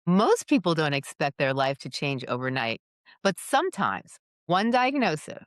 Most people don't expect their life to change overnight, but sometimes one diagnosis,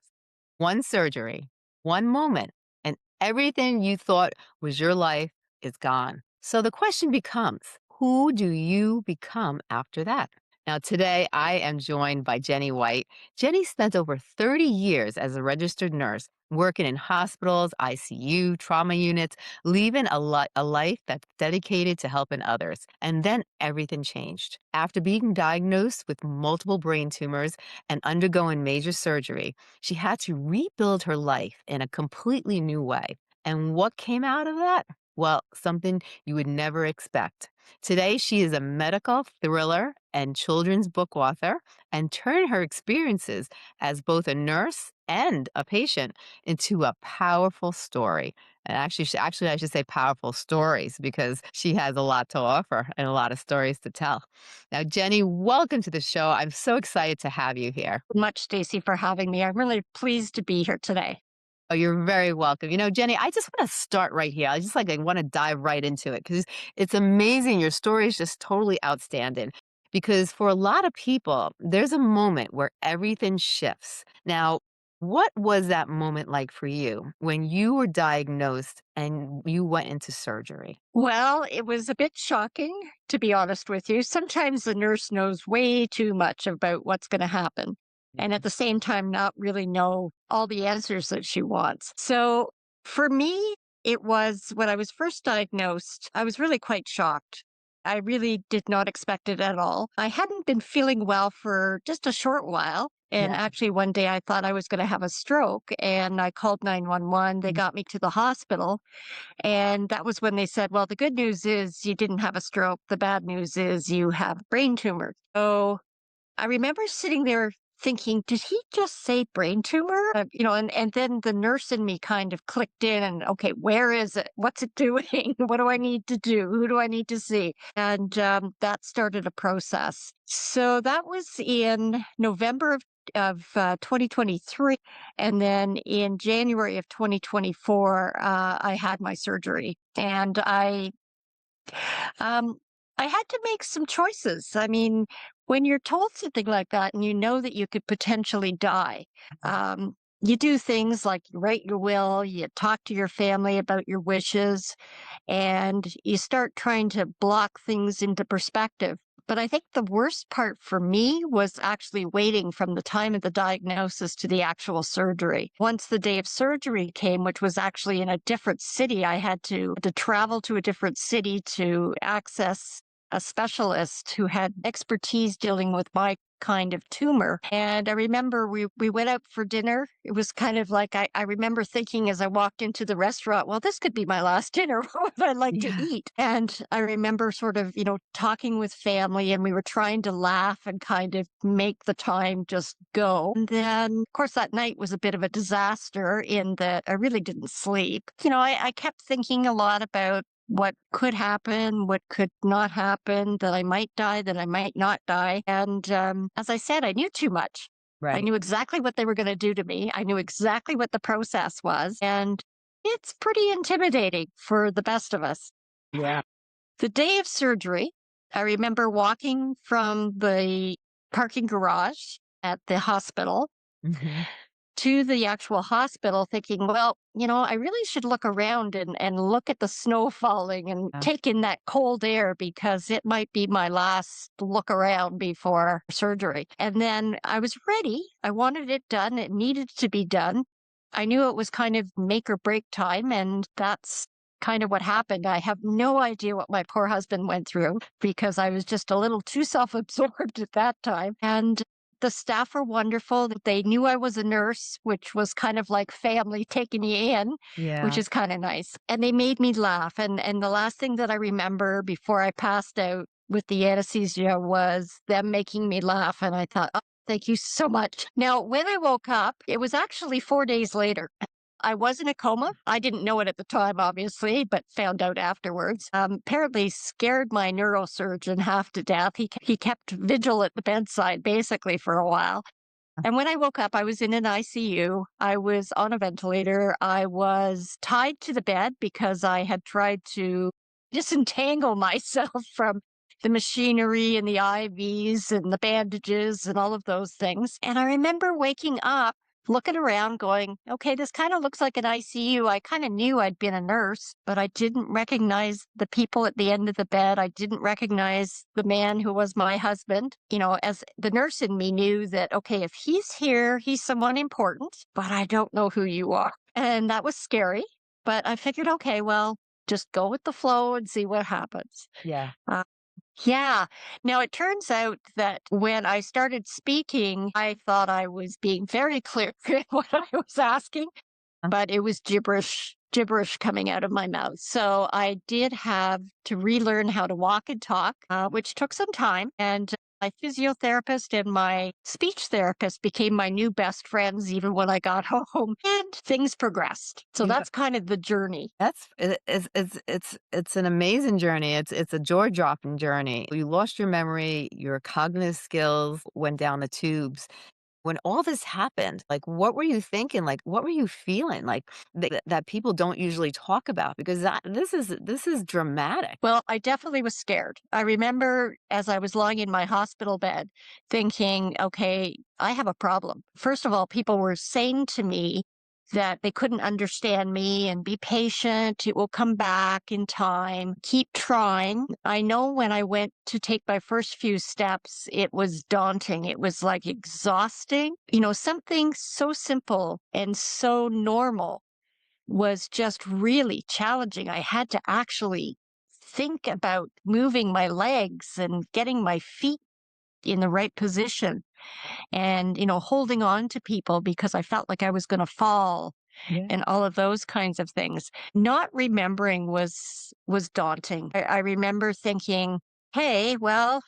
one surgery, one moment, and everything you thought was your life is gone. So the question becomes, who do you become after that? Now, today I am joined by Jenny White. Jenny spent over 30 years as a registered nurse, working in hospitals, ICU, trauma units, leaving a life that's dedicated to helping others. And then everything changed. After being diagnosed with multiple brain tumors and undergoing major surgery, she had to rebuild her life in a completely new way. And what came out of that? Well, something you would never expect. Today, she is a medical thriller and children's book author and turned her experiences as both a nurse and a patient into a powerful story. And actually, I should say powerful stories because she has a lot to offer and a lot of stories to tell. Now, Jenny, welcome to the show. I'm so excited to have you here. Much, Stacey, for having me. I'm really pleased to be here today. Oh, you're very welcome. Jenny, I just want to start right here. I want to dive right into it because it's amazing. Your story is just totally outstanding. Because for a lot of people, there's a moment where everything shifts. Now, what was that moment like for you when you were diagnosed and you went into surgery? Well, it was a bit shocking, to be honest with you. Sometimes the nurse knows way too much about what's going to happen, and at the same time, not really know all the answers that she wants. So for me, it was when I was first diagnosed, I was really quite shocked. I really did not expect it at all. I hadn't been feeling well for just a short while. And Yeah. actually, one day I thought I was going to have a stroke, and I called 911. They got me to the hospital, and that was when they said, well, the good news is you didn't have a stroke. The bad news is you have a brain tumor. So I remember sitting there thinking, did he just say brain tumor? And then the nurse in me kind of clicked in and, okay, where is it? What's it doing? What do I need to do? Who do I need to see? And that started a process. So that was in November of 2023. And then in January of 2024, I had my surgery. And um, I had to make some choices. I mean, when you're told something like that and you know that you could potentially die, you do things like you write your will, you talk to your family about your wishes, and you start trying to block things into perspective. But I think the worst part for me was actually waiting from the time of the diagnosis to the actual surgery. Once the day of surgery came, which was actually in a different city, I had to travel to a different city to access a specialist who had expertise dealing with my kind of tumor. And I remember we went out for dinner. It was kind of like I remember thinking as I walked into the restaurant, well, this could be my last dinner. What would I like to Yeah. eat? And I remember sort of, talking with family, and we were trying to laugh and kind of make the time just go. And then, of course, that night was a bit of a disaster in that I really didn't sleep. I kept thinking a lot about what could happen, what could not happen, that I might die, that I might not die. And as I said, I knew too much. I Right. knew exactly what they were going to do to me. I knew exactly what the process was. And it's pretty intimidating for the best of us. Yeah. The day of surgery, I remember walking from the parking garage at the hospital Hmm. to the actual hospital thinking, well, I really should look around and look at the snow falling and take in that cold air because it might be my last look around before surgery. And then I was ready. I wanted it done. It needed to be done. I knew it was kind of make or break time. And that's kind of what happened. I have no idea what my poor husband went through because I was just a little too self absorbed at that time. And the staff were wonderful. They knew I was a nurse, which was kind of like family taking you in, which Yeah. is kind of nice. And they made me laugh. And the last thing that I remember before I passed out with the anesthesia was them making me laugh. And I thought, oh, thank you so much. Now, when I woke up, it was actually 4 days later. I was in a coma. I didn't know it at the time, obviously, but found out afterwards. Apparently scared my neurosurgeon half to death. He kept vigil at the bedside basically for a while. And when I woke up, I was in an ICU. I was on a ventilator. I was tied to the bed because I had tried to disentangle myself from the machinery and the IVs and the bandages and all of those things. And I remember waking up, looking around, going, okay, this kind of looks like an ICU. I kind of knew I'd been a nurse, but I didn't recognize the people at the end of the bed. I didn't recognize the man who was my husband. As the nurse in me knew that, okay, if he's here, he's someone important, but I don't know who you are. And that was scary. But I figured, okay, well, just go with the flow and see what happens. Yeah. Uh, yeah. Now it turns out that when I started speaking, I thought I was being very clear in what I was asking, but it was gibberish coming out of my mouth. So I did have to relearn how to walk and talk, which took some time. And my physiotherapist and my speech therapist became my new best friends even when I got home, and things progressed. So You that's kind of the journey. That's it's an amazing journey. It's a jaw-dropping journey. You lost your memory, your cognitive skills went down the tubes. When all this happened, like, what were you thinking? Like, what were you feeling? Like, that people don't usually talk about because this is dramatic. Well, I definitely was scared. I remember as I was lying in my hospital bed thinking, okay, I have a problem. First of all, people were saying to me that they couldn't understand me and be patient. It will come back in time. Keep trying. I know when I went to take my first few steps, it was daunting. It was like exhausting. Something so simple and so normal was just really challenging. I had to actually think about moving my legs and getting my feet in the right position and, holding on to people because I felt like I was going to fall Yeah. and all of those kinds of things. Not remembering was daunting. I remember thinking, hey, well,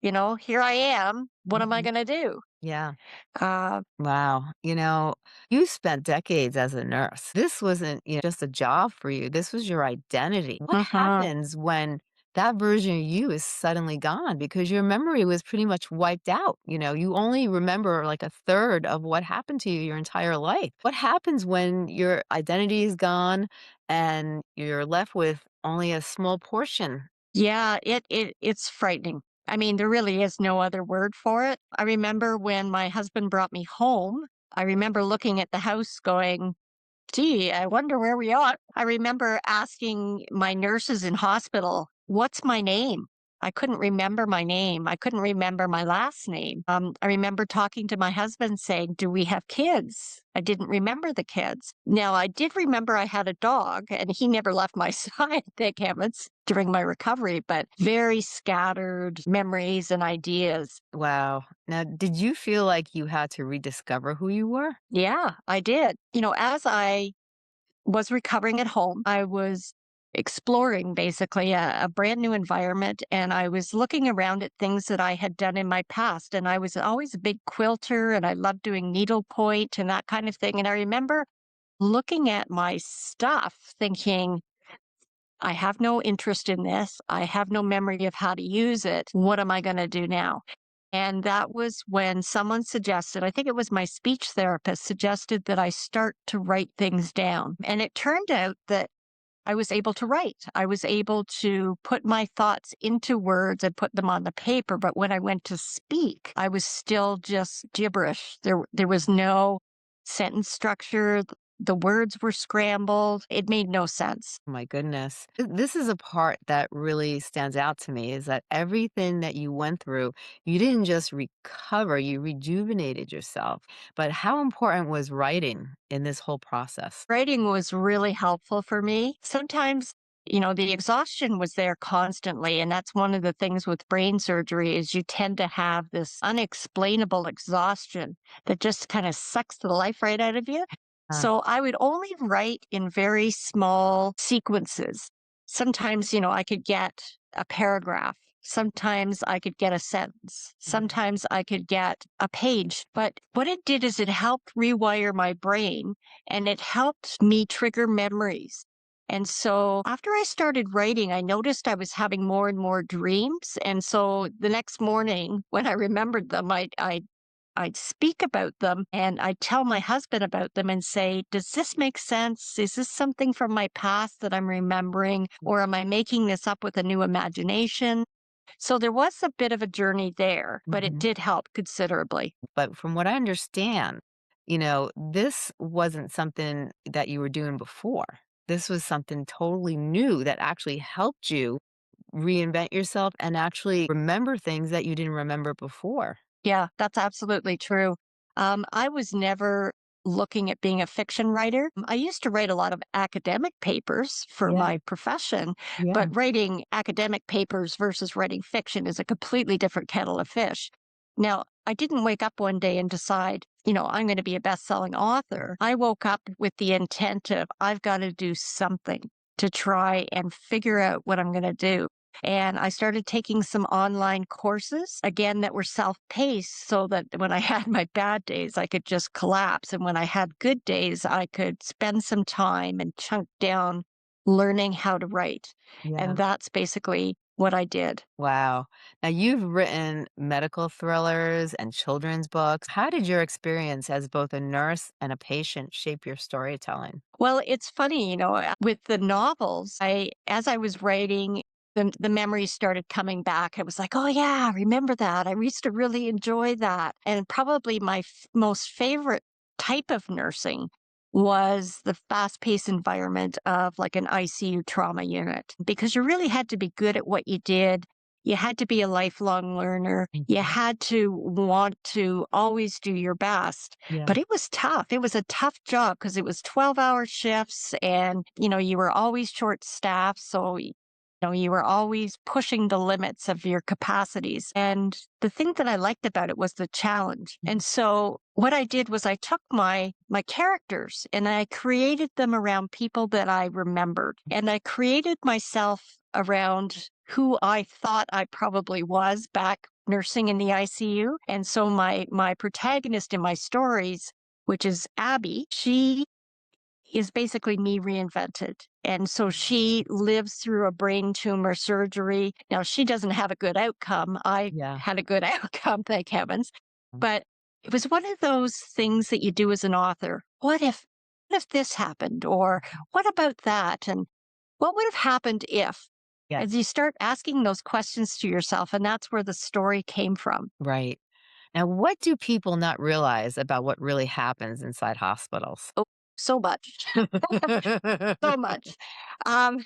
here I am. What am I Mhm. going to do? Yeah. Uh, Wow. You spent decades as a nurse. This wasn't, just a job for you. This was your identity. What mhm. happens when that version of you is suddenly gone because your memory was pretty much wiped out? You only remember like a third of what happened to you your entire life. What happens when your identity is gone and you're left with only a small portion? Yeah, it's frightening. I mean, there really is no other word for it. I remember when my husband brought me home, I remember looking at the house going, gee, I wonder where we are. I remember asking my nurses in hospital, what's my name? I couldn't remember my name. I couldn't remember my last name. I remember talking to my husband saying, do we have kids? I didn't remember the kids. Now, I did remember I had a dog and he never left my side, thank heavens, during my recovery, but very scattered memories and ideas. Wow. Now, did you feel like you had to rediscover who you were? Yeah, I did. As I was recovering at home. I was exploring basically a brand new environment and I was looking around at things that I had done in my past. And I was always a big quilter and I loved doing needlepoint and that kind of thing. And I remember looking at my stuff thinking, I have no interest in this. I have no memory of how to use it. What am I going to do now? And that was when someone suggested, I think it was my speech therapist, suggested that I start to write things down. And it turned out that I was able to write. I was able to put my thoughts into words and put them on the paper. But when I went to speak, I was still just gibberish. There was no sentence structure. The words were scrambled. It made no sense. Oh my goodness. This is a part that really stands out to me is that everything that you went through, you didn't just recover, you rejuvenated yourself. But how important was writing in this whole process? Writing was really helpful for me. Sometimes, the exhaustion was there constantly. And that's one of the things with brain surgery is you tend to have this unexplainable exhaustion that just kind of sucks the life right out of you. Uh, So I would only write in very small sequences. Sometimes, I could get a paragraph. Sometimes I could get a sentence. mhm. Sometimes I could get a page. But what it did is it helped rewire my brain and it helped me trigger memories. And so after I started writing, I noticed I was having more and more dreams. And so the next morning, when I remembered them, I'd speak about them and I'd tell my husband about them and say, does this make sense? Is this something from my past that I'm remembering? Or am I making this up with a new imagination? So there was a bit of a journey there, but it Mhm. did help considerably. But from what I understand, this wasn't something that you were doing before. This was something totally new that actually helped you reinvent yourself and actually remember things that you didn't remember before. Yeah, that's absolutely true. I was never looking at being a fiction writer. I used to write a lot of academic papers for Yeah, my profession, yeah, but writing academic papers versus writing fiction is a completely different kettle of fish. Now, I didn't wake up one day and decide, I'm going to be a best-selling author. I woke up with the intent of I've got to do something to try and figure out what I'm going to do. And I started taking some online courses, again, that were self-paced so that when I had my bad days, I could just collapse. And when I had good days, I could spend some time and chunk down learning how to write. yeah. And that's basically what I did. Wow. Now you've written medical thrillers and children's books. How did your experience as both a nurse and a patient shape your storytelling? Well, it's funny, with the novels, as I was writing, the memories started coming back. I was like, "Oh yeah, I remember that. I used to really enjoy that." And probably my most favorite type of nursing was the fast-paced environment of like an ICU trauma unit because you really had to be good at what you did. You had to be a lifelong learner. You Mhm. had to want to always do your best, Yeah. but it was tough. It was a tough job because it was 12-hour shifts and, you were always short staffed. So, you were always pushing the limits of your capacities. And the thing that I liked about it was the challenge. Mhm. And so what I did was I took my characters and I created them around people that I remembered. And I created myself around who I thought I probably was back nursing in the ICU. And so my protagonist in my stories, which is Abby, she is basically me reinvented. And so she lives through a brain tumor surgery. Now she doesn't have a good outcome. I Yeah. had a good outcome, thank heavens. But it was one of those things that you do as an author. What if this happened? Or what about that? And what would have happened if? Yes. As you start asking those questions to yourself, and that's where the story came from. Right. Now, what do people not realize about what really happens inside hospitals? Oh, so much, so much. Um,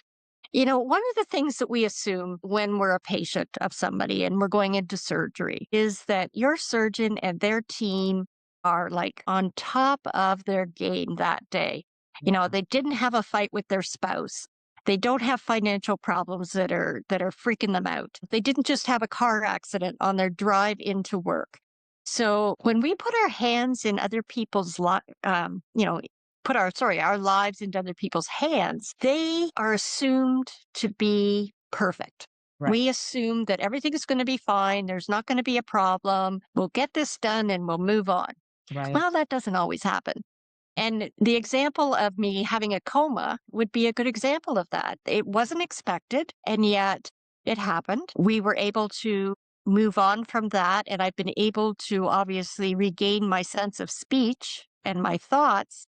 one of the things that we assume when we're a patient of somebody and we're going into surgery is that your surgeon and their team are like on top of their game that day. Yeah. They didn't have a fight with their spouse. They don't have financial problems that are freaking them out. They didn't just have a car accident on their drive into work. So when we put our hands in other people's put our lives into other people's hands, they are assumed to be perfect. Right. We assume that everything is going to be fine. There's not going to be a problem. We'll get this done and we'll move on. Right. Well, that doesn't always happen. And the example of me having a coma would be a good example of that. It wasn't expected, and yet it happened. We were able to move on from that, and I've been able to obviously regain my sense of speech and my thoughts,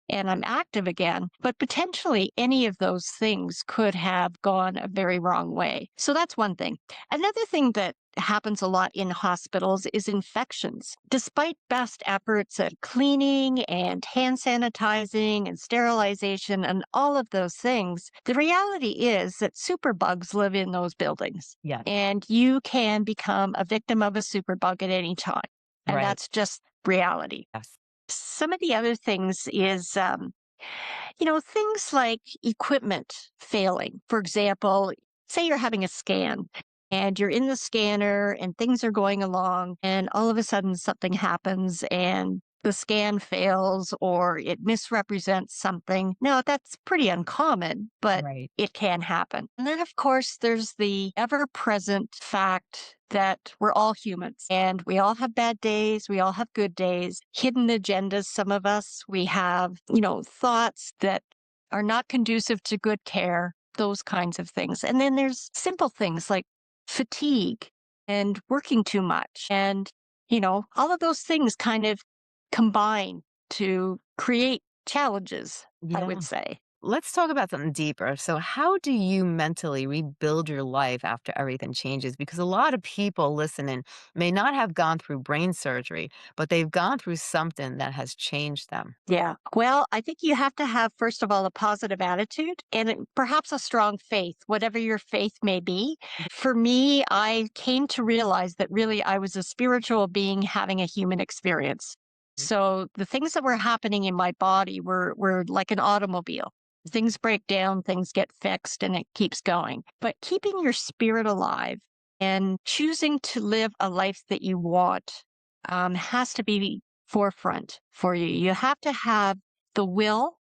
and I'm active again. But potentially any of those things could have gone a very wrong way. So that's one thing. Another thing that happens a lot in hospitals is infections. Despite best efforts at cleaning and hand sanitizing and sterilization and all of those things, the reality is that superbugs live in those buildings Yes. and you can become a victim of a superbug at any time. And Right. that's just reality. Yes. Some of the other things is things like equipment failing. For example, say you're having a scan and you're in the scanner and things are going along, and all of a sudden something happens and the scan fails or it misrepresents something. Now, that's pretty uncommon, but Right. it can happen. And then, of course, there's the ever present fact that we're all humans and we all have bad days. We all have good days, hidden agendas. Some of us, we have, thoughts that are not conducive to good care, those kinds of things. And then there's simple things like fatigue and working too much. And, all of those things kind of combine to create challenges, I would Yeah. say. let's talk about something deeper. So, how do you mentally rebuild your life after everything changes? Because a lot of people listening may not have gone through brain surgery, but they've gone through something that has changed them. Yeah. Well, I think you have to have, first of all, a positive attitude and perhaps a strong faith, whatever your faith may be. For me, I came to realize that really I was a spiritual being having a human experience. Mhm. So the things that were happening in my body were like an automobile. Things break down, things get fixed, and it keeps going. But keeping your spirit alive and choosing to live a life that you want has to be forefront for you. You have to have the will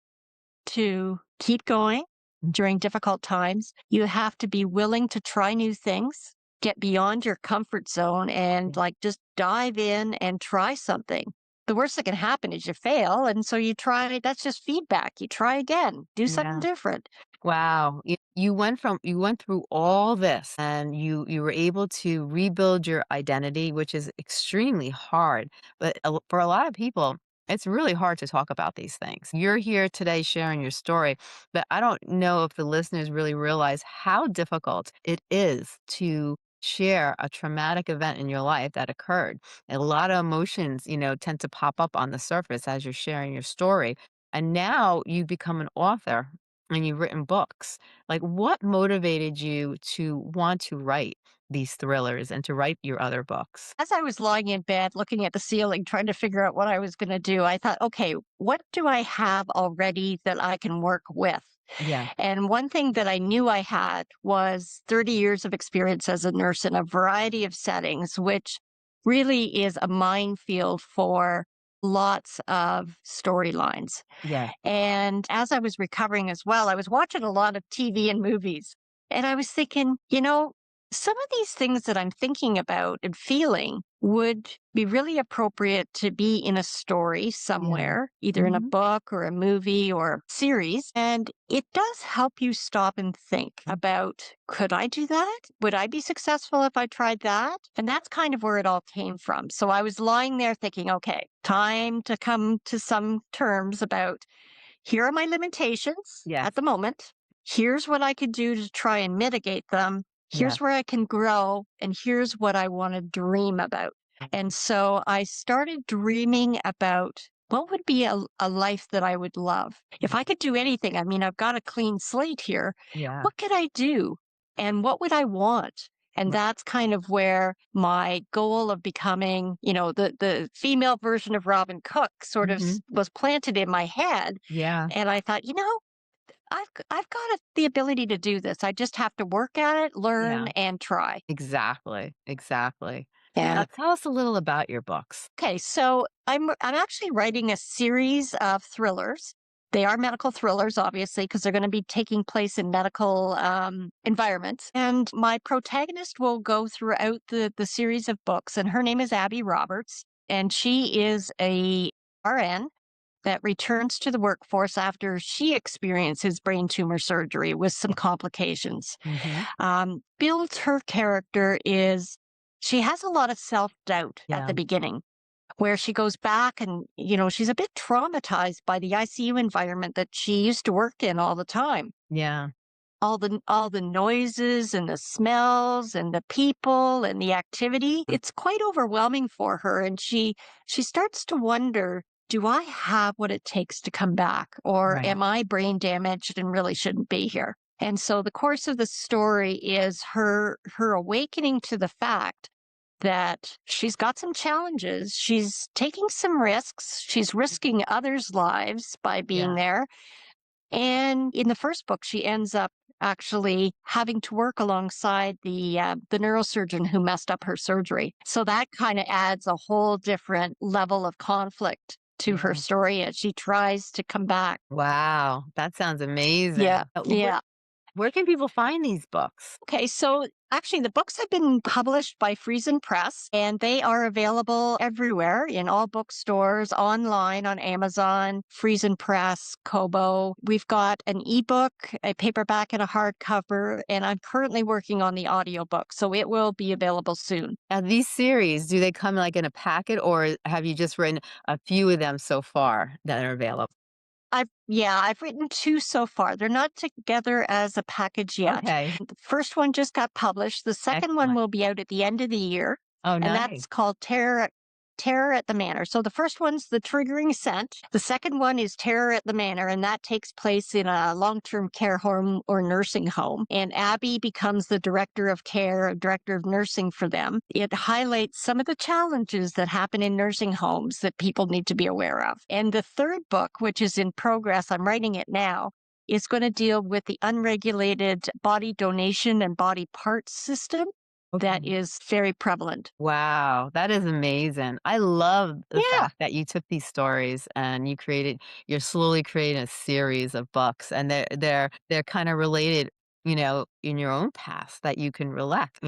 to keep going during difficult times. You have to be willing to try new things, get beyond your comfort zone and Yeah. like just dive in and try something. The worst that can happen is you fail. And so you try, that's just feedback. You try again, do something Yeah. different. Wow. You went through all this and you were able to rebuild your identity, which is extremely hard. But for a lot of people, it's really hard to talk about these things. You're here today sharing your story, but I don't know if the listeners really realize how difficult it is to share a traumatic event in your life that occurred. And a lot of emotions, tend to pop up on the surface as you're sharing your story. And now you become an author and you've written books. Like, what motivated you to want to write these thrillers and to write your other books? As I was lying in bed looking at the ceiling, trying to figure out what I was going to do, I thought, okay, what do I have already that I can work with? Yeah. And one thing that I knew I had was 30 years of experience as a nurse in a variety of settings, which really is a minefield for lots of storylines. Yeah. And as I was recovering as well, I was watching a lot of TV and movies. And I was thinking, some of these things that I'm thinking about and feeling would be really appropriate to be in a story Yeah. somewhere, either in a Mhm. book or a movie or a series. And it does help you stop and think Mm. about, could I do that? Would I be successful if I tried that? And that's kind of where it all came from. So I was lying there thinking, okay, time to come to some terms about, here are my limitations Yes. at the moment. Here's what I could do to try and mitigate them. Yeah. Here's where I can grow. And here's what I want to dream about. And so I started dreaming about what would be a life that I would love. If I could do anything, I mean, I've got a clean slate here. Yeah. What could I do? And what would I want? And Right. that's kind of where my goal of becoming, the female version of Robin Cook sort of Mhm. was planted in my head. Yeah. And I thought, I've got the ability to do this. I just have to work at it, learn, Yeah. and try. Exactly. Exactly. Now Yeah. tell us a little about your books. Okay, so I'm actually writing a series of thrillers. They are medical thrillers, obviously, because they're going to be taking place in medical environments. And my protagonist will go throughout the series of books, and her name is Abby Roberts, and she is a RN that returns to the workforce after she experiences brain tumor surgery with some complications. Mhm. Builds her character is she has a lot of self doubt at Yeah. the beginning where she goes back and, she's a bit traumatized by the ICU environment that she used to work in all the time. Yeah. All the noises and the smells and the people and the activity, it's quite overwhelming for her. And she starts to wonder, do I have what it takes to come back? Or Right. am I brain damaged and really shouldn't be here? And so the course of the story is her awakening to the fact that she's got some challenges. She's taking some risks. She's risking others' lives by being Yeah. there. And in the first book, she ends up actually having to work alongside the neurosurgeon who messed up her surgery. So that kind of adds a whole different level of conflict to her Yeah. story as she tries to come back. Wow. That sounds Yeah, amazing. Where yeah. where can people find these books? Okay, so actually, the books have been published by Friesen Press, and they are available everywhere in all bookstores, online on Amazon, Friesen Press, Kobo. We've got an ebook, a paperback, and a hardcover, and I'm currently working on the audiobook, so it will be available soon. Now these series, do they come, like, in a packet, or have you just written a few of them so far that are available? I've written 2 so far. They're not together as a package yet. Okay, The first one just got published. The second one excellent. will be out at the end of the year, Oh, and nice. that's called Terror at the Manor. So the first one's The Triggering Scent. The second one is Terror at the Manor, and that takes place in a long-term care home or nursing home. And Abby becomes the director of care, director of nursing for them. It highlights some of the challenges that happen in nursing homes that people need to be aware of. And the third book, which is in progress, I'm writing it now, is going to deal with the unregulated body donation and body parts system that Okay. is very prevalent. Wow, that is amazing. I love the Yeah. fact that you took these stories and you're slowly creating a series of books and they're kind of related, in your own past that you can recollect.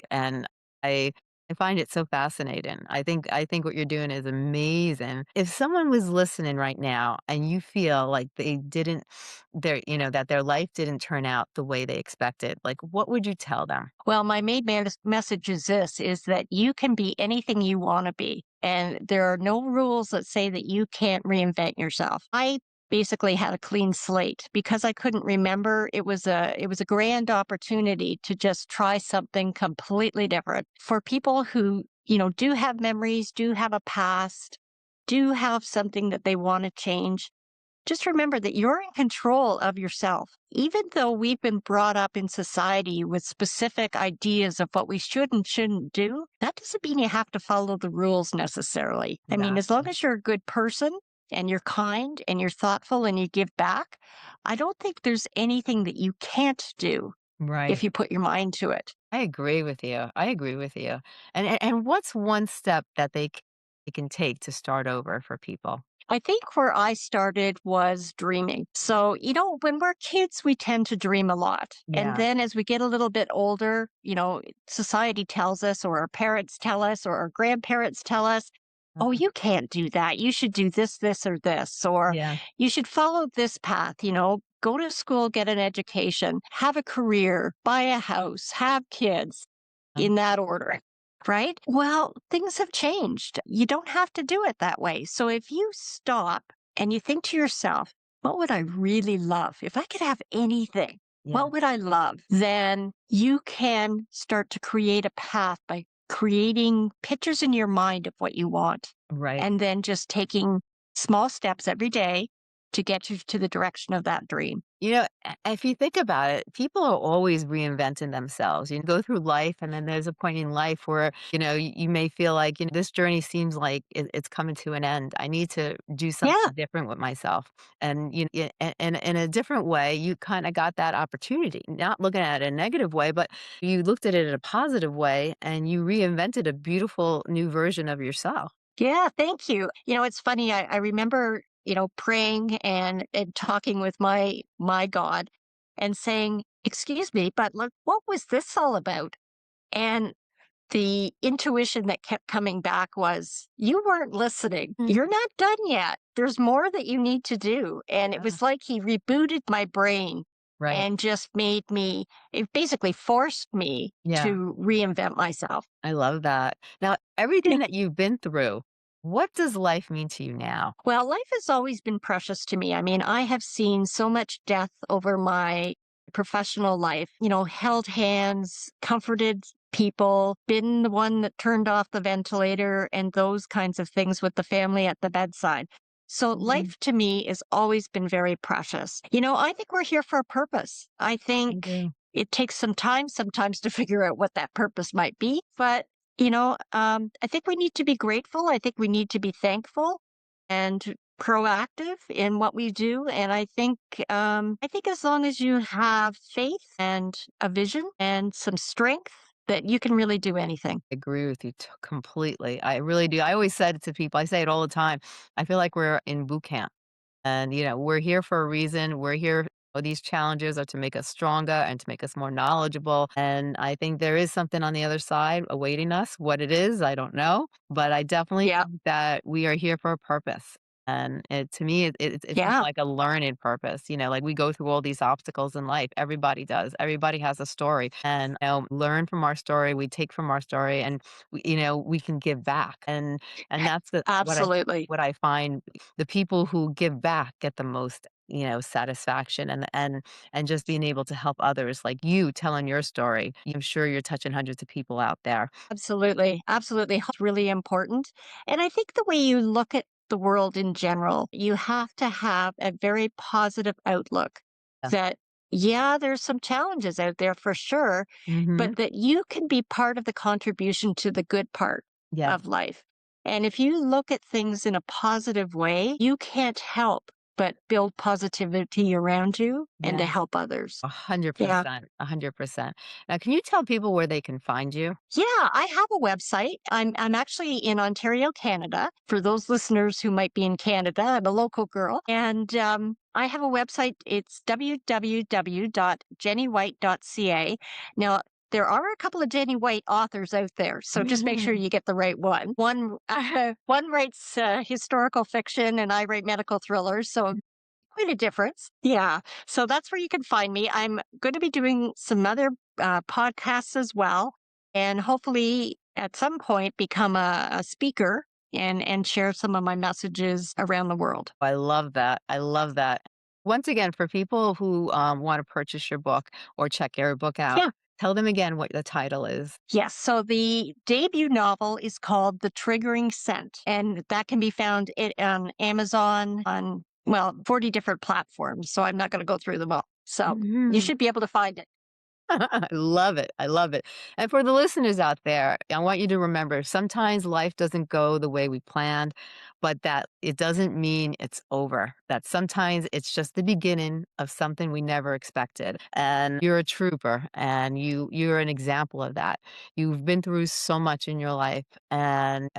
And I I find it so fascinating. I think what you're doing is amazing. If someone was listening right now and you feel like that their life didn't turn out the way they expected, like what would you tell them? Well, my message is this, is that you can be anything you want to be. And there are no rules that say that you can't reinvent yourself. I basically had a clean slate because I couldn't remember. It was a grand opportunity to just try something completely different. For people who, do have memories, do have a past, do have something that they want to change, just remember that you're in control of yourself. Even though we've been brought up in society with specific ideas of what we should and shouldn't do, that doesn't mean you have to follow the rules necessarily. I mean, as long Exactly. as you're a good person and you're kind and you're thoughtful and you give back, I don't think there's anything that you can't do if Right. you put your mind to it. I agree with you. I agree with you. And what's one step that they can take to start over for people? I think where I started was dreaming. So, when we're kids, we tend to dream a lot. And Yeah. then as we get a little bit older, society tells us, or our parents tell us, or our grandparents tell us, oh, Uh-huh. you can't do that. You should do this, this, or this, or Yeah. you should follow this path, go to school, get an education, have a career, buy a house, have kids in that order. Right? Well, things have changed. You don't have to do it that way. So if you stop and you think to yourself, what would I really love? If I could have anything, Yeah. what would I love? Then you can start to create a path by creating pictures in your mind of what you want. Right. And then just taking small steps every day to get you to the direction of that dream. If you think about it, people are always reinventing themselves. You go through life, and then there's a point in life where, you may feel like, this journey seems like it's coming to an end. I need to do Yeah. something different with myself. And, and in a different way, you kind of got that opportunity, not looking at it in a negative way, but you looked at it in a positive way and you reinvented a beautiful new version of yourself. Yeah, thank you. It's funny. I remember, praying and talking with my God and saying, "Excuse me, but look, what was this all about?" And the intuition that kept coming back was, "You weren't listening. Mm. You're not done yet. There's more that you need to do." And it Yeah. was like he rebooted my brain Right. and just it basically forced me Yeah. to reinvent myself. I love that. Now, everything that you've been through, what does life mean to you now? Well, life has always been precious to me. I mean, I have seen so much death over my professional life, held hands, comforted people, been the one that turned off the ventilator and those kinds of things with the family at the bedside. So Mhm. life to me has always been very precious. I think we're here for a purpose. I I think do. it takes some time sometimes to figure out what that purpose might be, but I think we need to be grateful. I think we need to be thankful and proactive in what we do. And I think as long as you have faith and a vision and some strength, that you can really do anything. Agree with you completely. I really do. I always said it to people. I say it all the time. I feel like we're in boot camp, and we're here for a reason. We're here. These challenges are to make us stronger and to make us more knowledgeable. And I think there is something on the other side awaiting us. What it is, I don't know, but I definitely Yeah. think that we are here for a purpose. And to me, it's just Yeah, like a learning purpose, like, we go through all these obstacles in life, everybody does, everybody has a story, and, learn from our story, we take from our story, and we can give back, and that's absolutely. what I find the people who give back get the most, satisfaction and just being able to help others, like you telling your story. I'm sure you're touching hundreds of people out there. Absolutely. Absolutely. It's really important. And I think the way you look at the world in general, you have to have a very positive outlook Yeah. that, yeah, there's some challenges out there for sure, Mhm. but that you can be part of the contribution to the good part Yeah. of life. And if you look at things in a positive way, you can't help but build positivity around you and to Yes. help others. Yeah. 100%, 100%. Now can you tell people where they can find you? Yeah, I have a website. I'm actually in Ontario, Canada. For those listeners who might be in Canada, I'm a local girl, and I have a website. It's www.jennywhite.ca. Now, there are a couple of Jenny White authors out there, so just make sure you get the right one. One writes historical fiction, and I write medical thrillers. So quite a difference. Yeah. So that's where you can find me. I'm going to be doing some other podcasts as well, and hopefully at some point become a speaker and share some of my messages around the world. I love that, I love that. Once again, for people who, wanna purchase your book or check your book out, Yeah. tell them again what the title is. Yes. So the debut novel is called The Triggering Scent, and that can be found on Amazon on, well, 40 different platforms. So I'm not going to go through them all. So you Mhm. should be able to find it. I love it. I love it. And for the listeners out there, I want you to remember sometimes life doesn't go the way we planned, but that it doesn't mean it's over. That sometimes it's just the beginning of something we never expected. And you're a trooper and you're an example of that. You've been through so much in your life and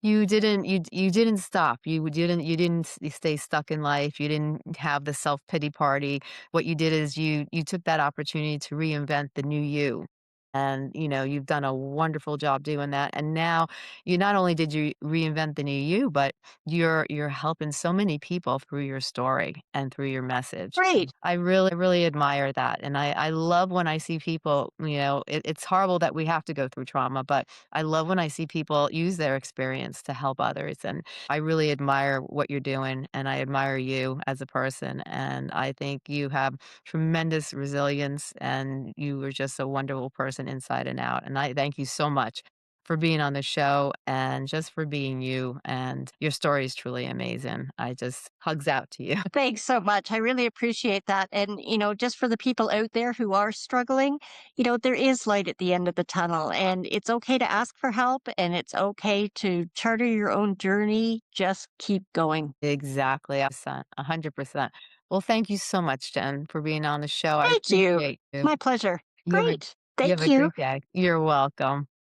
you didn't stop. You didn't stay stuck in life. You didn't have the self-pity party. What you did is you took that opportunity to reinvent the new you. And, you've done a wonderful job doing that. And now you not only did you reinvent the new you, but you're helping so many people through your story and through your message. Great. I really, really admire that. And I love when I see people, it's horrible that we have to go through trauma, but I love when I see people use their experience to help others. And I really admire what you're doing, and I admire you as a person, and I think you have tremendous resilience, and you are just a wonderful person inside and out, and I thank you so much for being on the show and just for being you, and your story is truly amazing. I just hugs out to you. Thanks so much. I really appreciate that. And, just for the people out there who are struggling, there is light at the end of the tunnel, and it's okay to ask for help and it's okay to charter your own journey. Just keep going. Exactly, 100%. Well, thank you so much, Jen, for being on the show. I Thank you. appreciate you. My pleasure. You have a Great. you have Thank a you. great day. You're welcome.